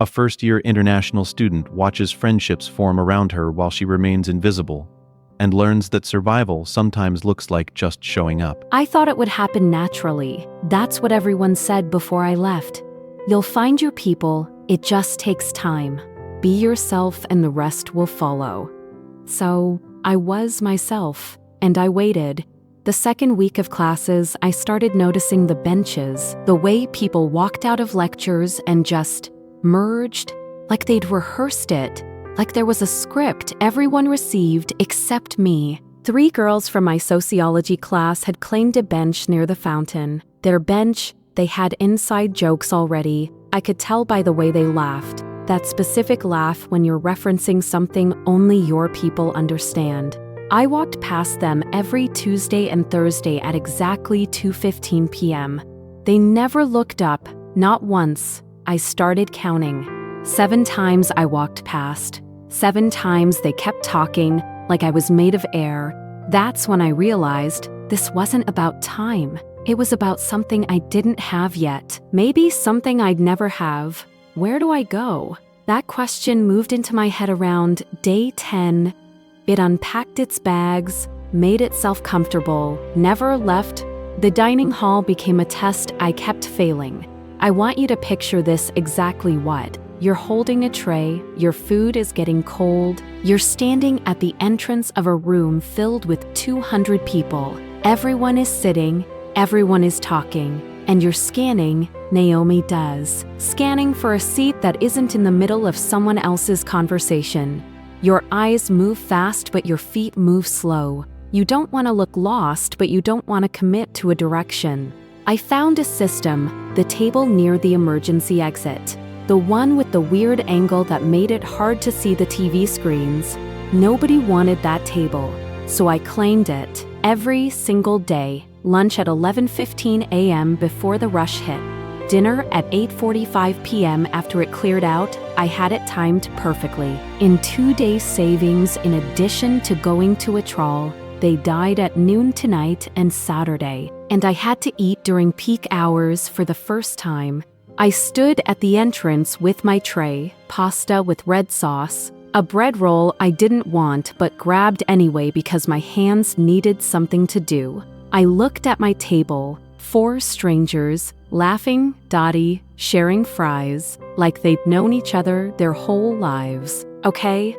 A first-year international student watches friendships form around her while she remains invisible, and learns that survival sometimes looks like just showing up. I thought it would happen naturally. That's what everyone said before I left. You'll find your people, it just takes time. Be yourself and the rest will follow. So, I was myself, and I waited. The second week of classes, I started noticing the benches, the way people walked out of lectures and just merged, like they'd rehearsed it, like there was a script everyone received except me. 3 girls from my sociology class had claimed a bench near the fountain. Their bench, they had inside jokes already. I could tell by the way they laughed. That specific laugh when you're referencing something only your people understand. I walked past them every Tuesday and Thursday at exactly 2:15 p.m. They never looked up, not once. I started counting. 7 times I walked past. 7 times they kept talking like I was made of air. That's when I realized this wasn't about time. It was about something I didn't have yet. Maybe something I'd never have. Where do I go? That question moved into my head around day 10. It unpacked its bags, made itself comfortable, never left. The dining hall became a test I kept failing. I want you to picture this exactly what. You're holding a tray, your food is getting cold, you're standing at the entrance of a room filled with 200 people. Everyone is sitting, everyone is talking, and you're scanning, Naomi does, scanning for a seat that isn't in the middle of someone else's conversation. Your eyes move fast, but your feet move slow. You don't want to look lost, but you don't want to commit to a direction. I found a system, the table near the emergency exit. The one with the weird angle that made it hard to see the TV screens. Nobody wanted that table, so I claimed it. Every single day, lunch at 11:15 a.m. before the rush hit. Dinner at 8:45 p.m. after it cleared out. I had it timed perfectly. In 2 days savings, in addition to going to a trawl, they died at noon tonight and Saturday, and I had to eat during peak hours for the first time. I stood at the entrance with my tray, pasta with red sauce, a bread roll I didn't want but grabbed anyway because my hands needed something to do. I looked at my table, 4 strangers, laughing, dotty, sharing fries, like they'd known each other their whole lives. Okay,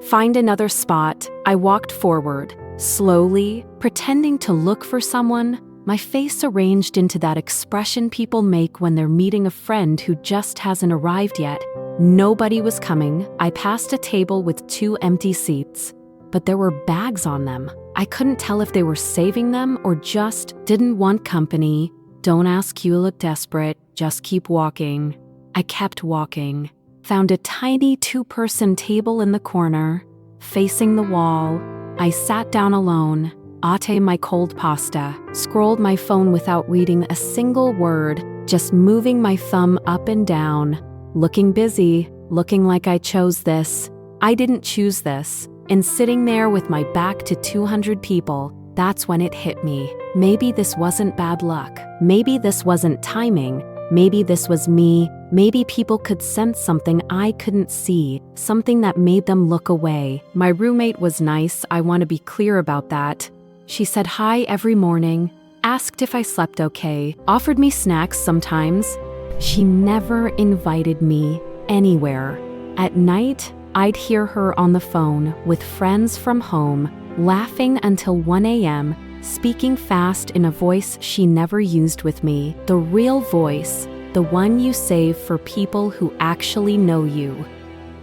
find another spot. I walked forward, slowly, pretending to look for someone, my face arranged into that expression people make when they're meeting a friend who just hasn't arrived yet. Nobody was coming. I passed a table with 2 empty seats, but there were bags on them. I couldn't tell if they were saving them or just didn't want company. Don't ask, you look desperate. Just keep walking. I kept walking. Found a tiny 2-person table in the corner, facing the wall. I sat down alone, ate my cold pasta, scrolled my phone without reading a single word, just moving my thumb up and down, looking busy, looking like I chose this. I didn't choose this. And sitting there with my back to 200 people, that's when it hit me. Maybe this wasn't bad luck. Maybe this wasn't timing. Maybe this was me. Maybe people could sense something I couldn't see, something that made them look away. My roommate was nice, I want to be clear about that. She said hi every morning, asked if I slept okay, offered me snacks sometimes. She never invited me anywhere. At night, I'd hear her on the phone with friends from home, laughing until 1 a.m., speaking fast in a voice she never used with me. The real voice, the one you save for people who actually know you.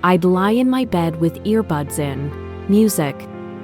I'd lie in my bed with earbuds in, music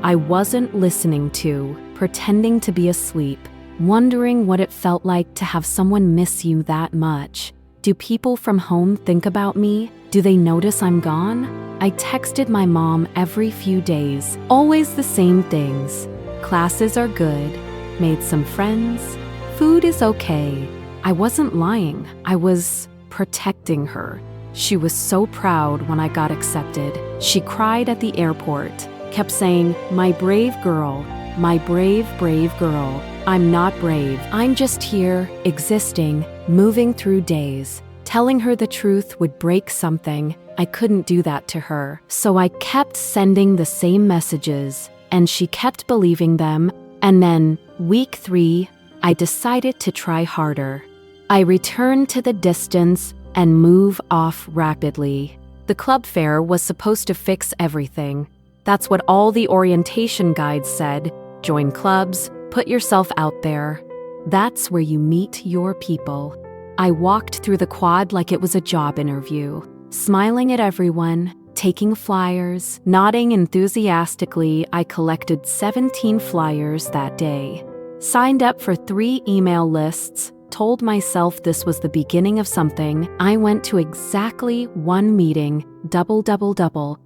I wasn't listening to, pretending to be asleep, wondering what it felt like to have someone miss you that much. Do people from home think about me? Do they notice I'm gone? I texted my mom every few days, always the same things. Classes are good, made some friends, food is okay. I wasn't lying, I was protecting her. She was so proud when I got accepted. She cried at the airport, kept saying, "My brave girl, my brave, brave girl." I'm not brave. I'm just here, existing, moving through days. Telling her the truth would break something. I couldn't do that to her. So I kept sending the same messages, and she kept believing them. And then, week 3, I decided to try harder. I returned to the distance and move off rapidly. The club fair was supposed to fix everything. That's what all the orientation guides said. Join clubs, put yourself out there. That's where you meet your people. I walked through the quad like it was a job interview, smiling at everyone, taking flyers, nodding enthusiastically. I collected 17 flyers that day, signed up for 3 email lists, told myself this was the beginning of something. I went to exactly 1 meeting, double,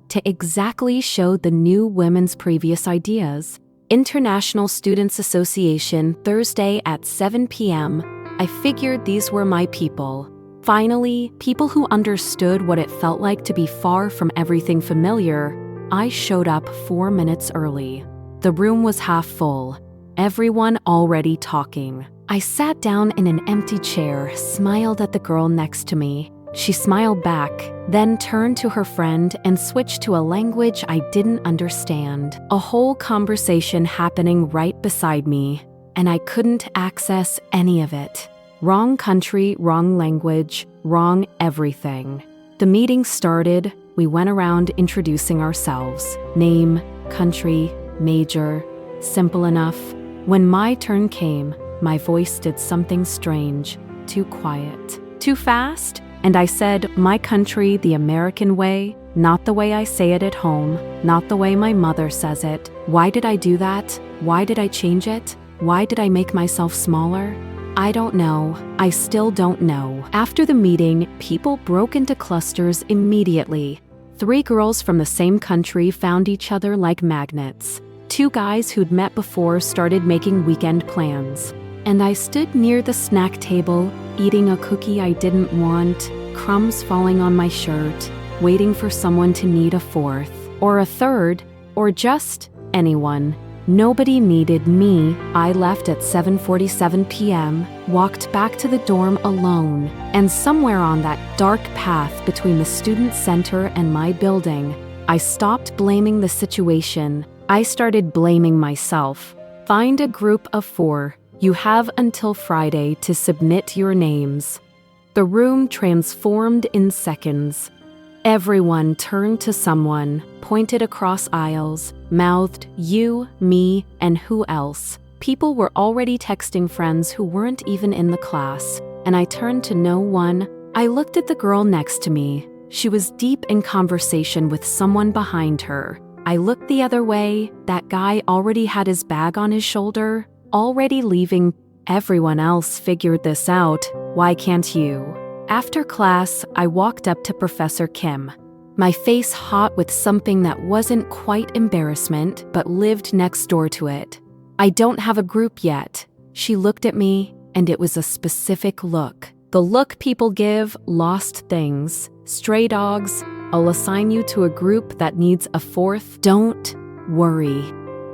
to exactly show the new women's previous ideas. International Students Association, Thursday at 7 p.m. I figured these were my people. Finally, people who understood what it felt like to be far from everything familiar. I showed up 4 minutes early. The room was half full. Everyone already talking. I sat down in an empty chair, smiled at the girl next to me. She smiled back, then turned to her friend and switched to a language I didn't understand. A whole conversation happening right beside me, and I couldn't access any of it. Wrong country, wrong language, wrong everything. The meeting started. We went around introducing ourselves. Name, country, major. Simple enough. When my turn came, my voice did something strange. Too quiet. Too fast? And I said, my country the American way, not the way I say it at home, not the way my mother says it. Why did I do that? Why did I change it? Why did I make myself smaller? I don't know. I still don't know. After the meeting, people broke into clusters immediately. 3 girls from the same country found each other like magnets. 2 guys who'd met before started making weekend plans. And I stood near the snack table, eating a cookie I didn't want, crumbs falling on my shirt, waiting for someone to need a 4th, or a 3rd, or just anyone. Nobody needed me. I left at 7:47 p.m., walked back to the dorm alone, and somewhere on that dark path between the student center and my building, I stopped blaming the situation. I started blaming myself. Find a group of 4. You have until Friday to submit your names. The room transformed in seconds. Everyone turned to someone, pointed across aisles, mouthed you, me, and who else. People were already texting friends who weren't even in the class, and I turned to no one. I looked at the girl next to me. She was deep in conversation with someone behind her. I looked the other way. That guy already had his bag on his shoulder, already leaving. Everyone else figured this out. Why can't you? After class, I walked up to Professor Kim, my face hot with something that wasn't quite embarrassment, but lived next door to it. I don't have a group yet. She looked at me, and it was a specific look. The look people give lost things, stray dogs. I'll assign you to a group that needs a 4th. Don't worry.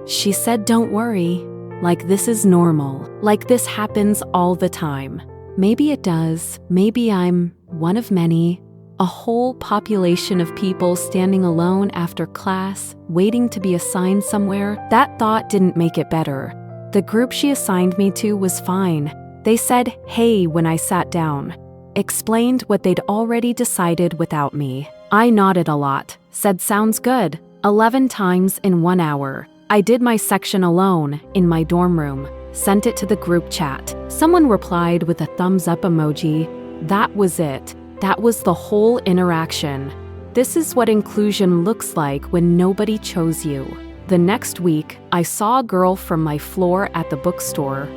She said don't worry. Like this is normal. Like this happens all the time. Maybe it does. Maybe I'm one of many. A whole population of people standing alone after class, waiting to be assigned somewhere. That thought didn't make it better. The group she assigned me to was fine. They said, hey, when I sat down. Explained what they'd already decided without me. I nodded a lot, said sounds good, 11 times in 1 hour. I did my section alone, in my dorm room, sent it to the group chat. Someone replied with a thumbs up emoji. That was it. That was the whole interaction. This is what inclusion looks like when nobody chose you. The next week, I saw a girl from my floor at the bookstore.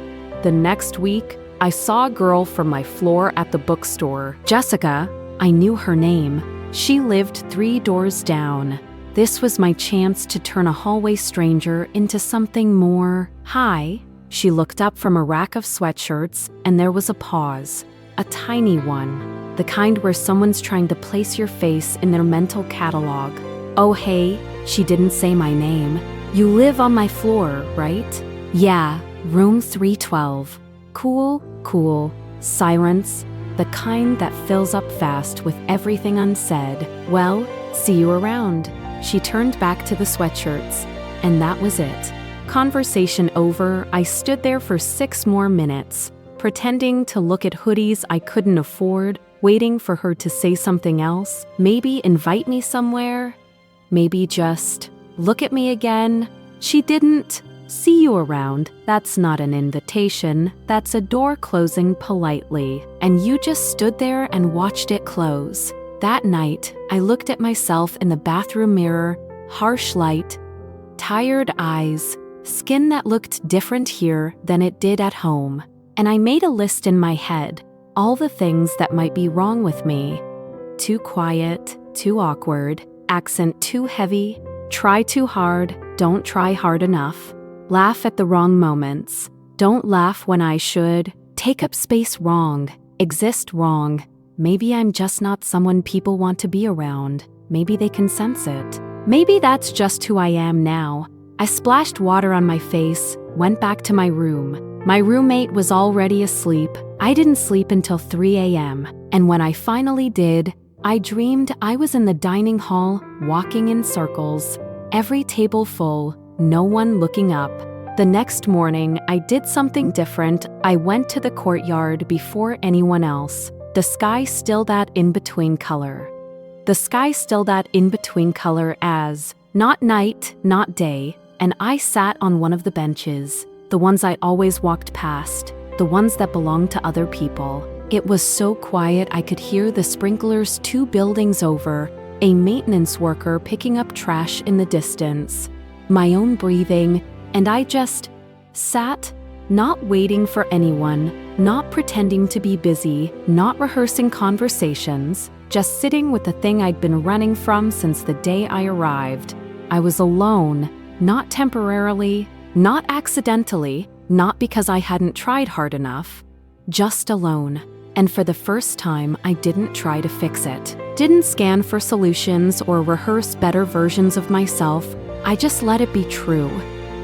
The next week, I saw a girl from my floor at the bookstore. Jessica, I knew her name. She lived 3 doors down. This was my chance to turn a hallway stranger into something more. Hi. She looked up from a rack of sweatshirts, and there was a pause. A tiny one. The kind where someone's trying to place your face in their mental catalog. Oh hey, she didn't say my name. You live on my floor, right? Yeah, room 312. Cool. Silence. the kind that fills up fast with everything unsaid. Well, see you around. She turned back to the sweatshirts, and that was it. Conversation over. I stood there for 6 more minutes, pretending to look at hoodies I couldn't afford, waiting for her to say something else, maybe invite me somewhere, maybe just look at me again. She didn't. See you around. That's not an invitation, that's a door closing politely, and you just stood there and watched it close. That night, I looked at myself in the bathroom mirror, harsh light, tired eyes, skin that looked different here than it did at home. And I made a list in my head, all the things that might be wrong with me. Too quiet, too awkward, accent too heavy, try too hard, don't try hard enough, laugh at the wrong moments, don't laugh when I should, take up space wrong, exist wrong. Maybe I'm just not someone people want to be around. Maybe they can sense it. Maybe that's just who I am now. I splashed water on my face, went back to my room. My roommate was already asleep. I didn't sleep until 3 a.m. And when I finally did, I dreamed I was in the dining hall, walking in circles, every table full, no one looking up. The next morning, I did something different. I went to the courtyard before anyone else. The sky still that in-between color. The sky still that in-between color as not night, not day, and I sat on one of the benches, the ones I always walked past, the ones that belonged to other people. It was so quiet I could hear the sprinklers 2 buildings over, a maintenance worker picking up trash in the distance, my own breathing, and I just sat, not waiting for anyone, not pretending to be busy, not rehearsing conversations, just sitting with the thing I'd been running from since the day I arrived. I was alone, not temporarily, not accidentally, not because I hadn't tried hard enough, just alone. And for the first time, I didn't try to fix it, didn't scan for solutions or rehearse better versions of myself. I just let it be true.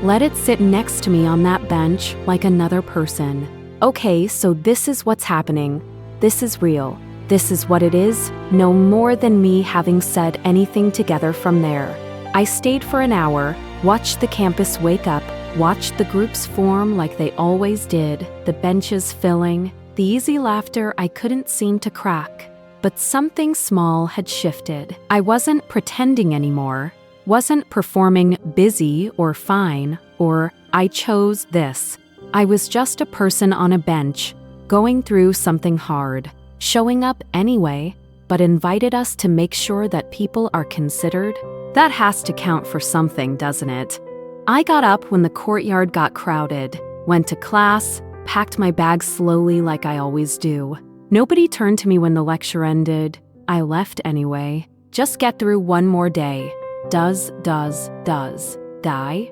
Let it sit next to me on that bench like another person. Okay, so this is what's happening. This is real. This is what it is, no more than me having said anything together from there. I stayed for an hour, watched the campus wake up, watched the groups form like they always did, the benches filling, the easy laughter I couldn't seem to crack. But something small had shifted. I wasn't pretending anymore, wasn't performing busy or fine, or I chose this. I was just a person on a bench, going through something hard, showing up anyway, but invited us to make sure that people are considered. That has to count for something, doesn't it? I got up when the courtyard got crowded, went to class, packed my bag slowly like I always do. Nobody turned to me when the lecture ended. I left anyway. Just get through one more day. Does. Die.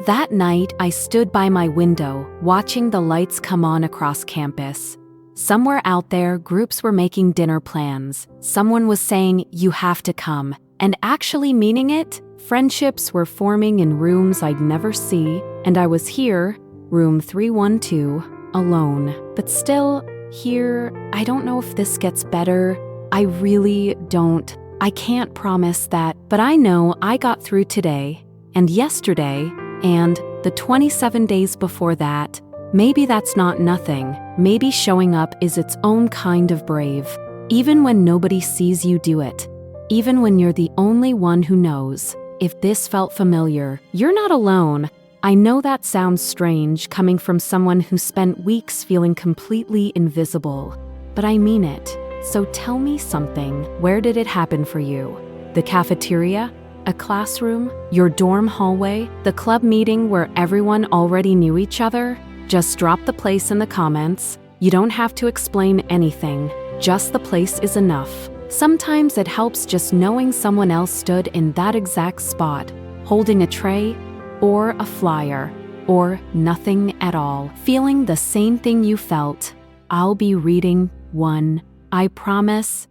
That night, I stood by my window, watching the lights come on across campus. Somewhere out there, groups were making dinner plans. Someone was saying, "You have to come," and actually meaning it. Friendships were forming in rooms I'd never see, and I was here, room 312, alone. But still, here, I don't know if this gets better. I really don't. I can't promise that, but I know I got through today, and yesterday, and the 27 days before that. Maybe that's not nothing. Maybe showing up is its own kind of brave. Even when nobody sees you do it. Even when you're the only one who knows. If this felt familiar, you're not alone. I know that sounds strange coming from someone who spent weeks feeling completely invisible. But I mean it. So tell me something. Where did it happen for you? The cafeteria? A classroom? Your dorm hallway? The club meeting where everyone already knew each other? Just drop the place in the comments. You don't have to explain anything. Just the place is enough. Sometimes it helps just knowing someone else stood in that exact spot, holding a tray, or a flyer, or nothing at all, feeling the same thing you felt. I'll be reading one. I promise.